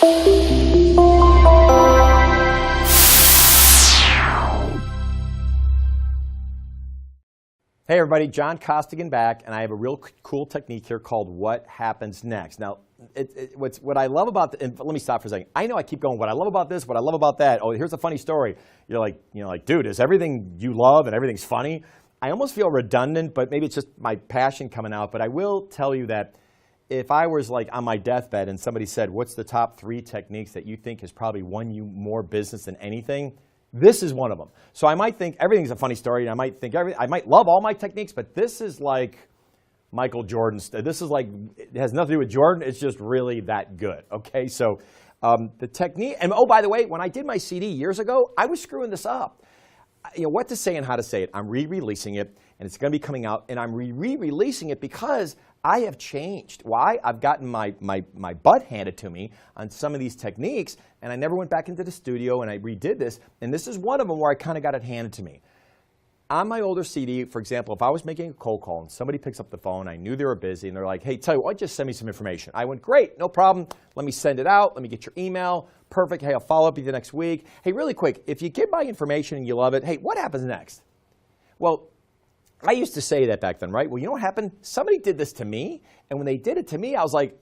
Hey everybody, John Costigan back, and I have a real cool technique here called What Happens Next. Now, what I love about, and let me stop for a second. I know I keep going, what I love about this, what I love about that. Oh, here's a funny story. You're like, dude, is everything you love and everything's funny? I almost feel redundant, but maybe it's just my passion coming out. But I will tell you that if I was like on my deathbed and somebody said, what's the top 3 techniques that you think has probably won you more business than anything? This is one of them. So I might think everything's a funny story, and I might think I might love all my techniques, but this is like Michael Jordan's. This is like, it has nothing to do with Jordan. It's just really that good. Okay, so the technique, and oh, by the way, when I did my CD years ago, I was screwing this up. You know, what to say and how to say it. I'm re-releasing it, and it's going to be coming out, and I'm re-releasing it because I have changed. Why? I've gotten my butt handed to me on some of these techniques, and I never went back into the studio, and I redid this, and this is one of them where I kind of got it handed to me. On my older CD, for example, if I was making a cold call and somebody picks up the phone, I knew they were busy, and they're like, hey, tell you what, just send me some information. I went, great, no problem. Let me send it out. Let me get your email. Perfect. Hey, I'll follow up with you next week. Hey, really quick, if you get my information and you love it, hey, what happens next? Well, I used to say that back then, right? Well, you know what happened? Somebody did this to me, and when they did it to me, I was like,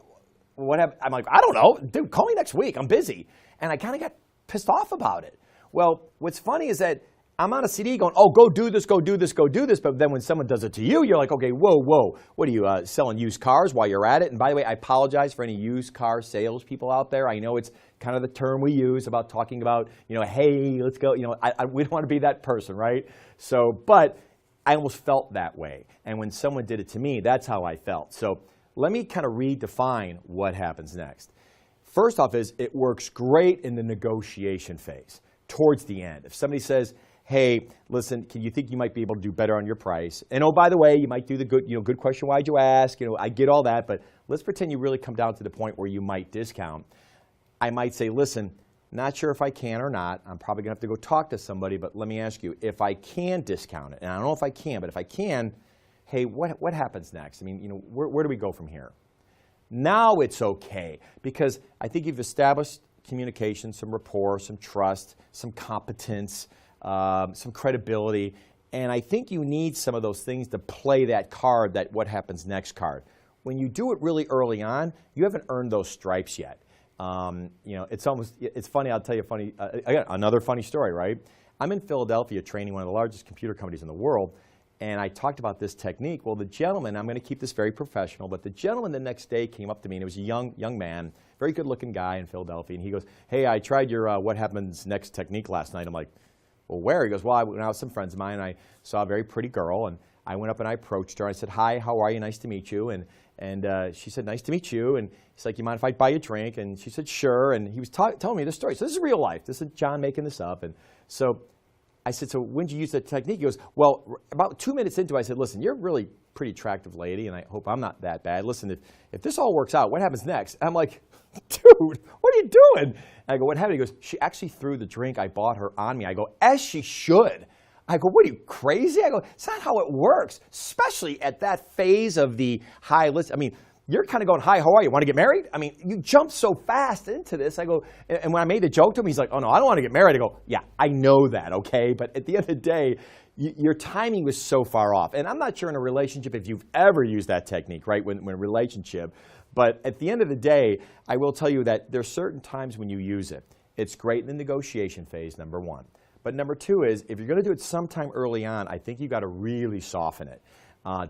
what happened? I'm like, I don't know. Dude, call me next week. I'm busy. And I kind of got pissed off about it. Well, what's funny is that I'm on a CD going, oh, go do this, go do this, go do this. But then when someone does it to you, you're like, okay, whoa, whoa. What are you, selling used cars while you're at it? And by the way, I apologize for any used car salespeople out there. I know it's kind of the term we use about talking about, you know, hey, let's go. You know, we don't want to be that person, right? So, but I almost felt that way. And when someone did it to me, that's how I felt. So let me kind of redefine what happens next. First off is it works great in the negotiation phase, towards the end. If somebody says, hey, listen, can you think you might be able to do better on your price? And oh, by the way, you might do the good question, why'd you ask? You know, I get all that, but let's pretend you really come down to the point where you might discount. I might say, listen, not sure if I can or not. I'm probably going to have to go talk to somebody, but let me ask you, if I can discount it, and I don't know if I can, but if I can, hey, what happens next? I mean, you know, where do we go from here? Now it's okay, because I think you've established communication, some rapport, some trust, some competence, some credibility, and I think you need some of those things to play that card, that what happens next card. When you do it really early on, you haven't earned those stripes yet. You know, it's funny, I'll tell you again, another funny story, right? I'm in Philadelphia training one of the largest computer companies in the world, and I talked about this technique. Well, the gentleman, I'm going to keep this very professional, but the gentleman the next day came up to me, and it was a young man, very good-looking guy in Philadelphia, and he goes, hey, I tried your what happens next technique last night. I'm like, well, where? He goes, well, I went out with some friends of mine, and I saw a very pretty girl, and I went up and I approached her. I said, hi, how are you? Nice to meet you. And she said, nice to meet you. And he's like, you mind if I buy you a drink? And she said, sure. And he was telling me the story. So this is real life. This is John making this up. And so I said, so when did you use that technique? He goes, well, about 2 minutes into it, I said, listen, you're a really pretty attractive lady, and I hope I'm not that bad. Listen, if this all works out, what happens next? I'm like, dude, what are you doing? And I go, what happened? He goes, she actually threw the drink I bought her on me. I go, as she should. I go, what are you, crazy? I go, it's not how it works, especially at that phase of the high list. I mean, you're kind of going, hi, how are you? Want to get married? I mean, you jump so fast into this. I go, and when I made the joke to him, he's like, oh, no, I don't want to get married. I go, yeah, I know that, okay? But at the end of the day, your timing was so far off. And I'm not sure in a relationship if you've ever used that technique, right, when a relationship. But at the end of the day, I will tell you that there are certain times when you use it. It's great in the negotiation phase, number one. But number two is, if you're going to do it sometime early on, I think you've got to really soften it.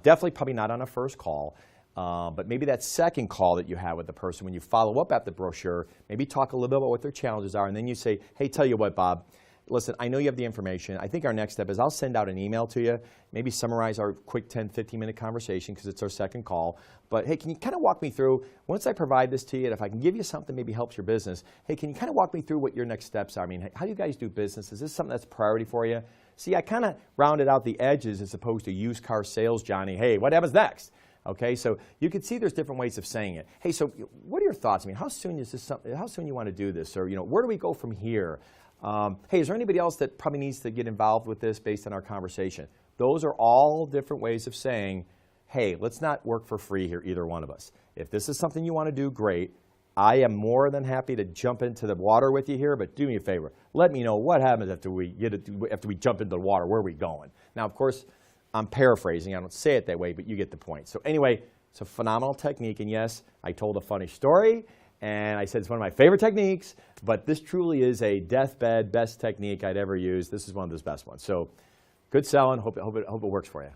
Definitely probably not on a first call, but maybe that second call that you have with the person, when you follow up at the brochure, maybe talk a little bit about what their challenges are, and then you say, hey, tell you what, Bob, listen, I know you have the information. I think our next step is I'll send out an email to you, maybe summarize our quick 10, 15-minute conversation because it's our second call. But hey, can you kind of walk me through, once I provide this to you, and if I can give you something maybe helps your business, hey, can you kind of walk me through what your next steps are? I mean, how do you guys do business? Is this something that's a priority for you? See, I kind of rounded out the edges as opposed to used car sales, Johnny. Hey, what happens next? Okay, so you can see there's different ways of saying it. Hey, so what are your thoughts? I mean, how soon is this? How soon you want to do this? Or, you know, where do we go from here? Hey, is there anybody else that probably needs to get involved with this based on our conversation? Those are all different ways of saying, hey, let's not work for free here, either one of us. If this is something you want to do, great. I am more than happy to jump into the water with you here, but do me a favor. Let me know what happens after we jump into the water. Where are we going? Now, of course, I'm paraphrasing. I don't say it that way, but you get the point. So anyway, it's a phenomenal technique. And yes, I told a funny story, and I said it's one of my favorite techniques, but this truly is a deathbed best technique I'd ever used. This is one of those best ones. So good selling. Hope it works for you.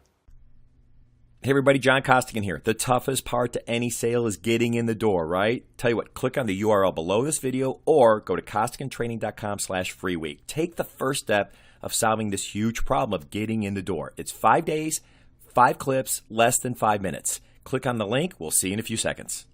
Hey everybody, John Costigan here. The toughest part to any sale is getting in the door, right? Tell you what, click on the URL below this video or go to costigantraining.com/free week. Take the first step of solving this huge problem of getting in the door. It's 5 days, 5 clips, less than 5 minutes. Click on the link. We'll see you in a few seconds.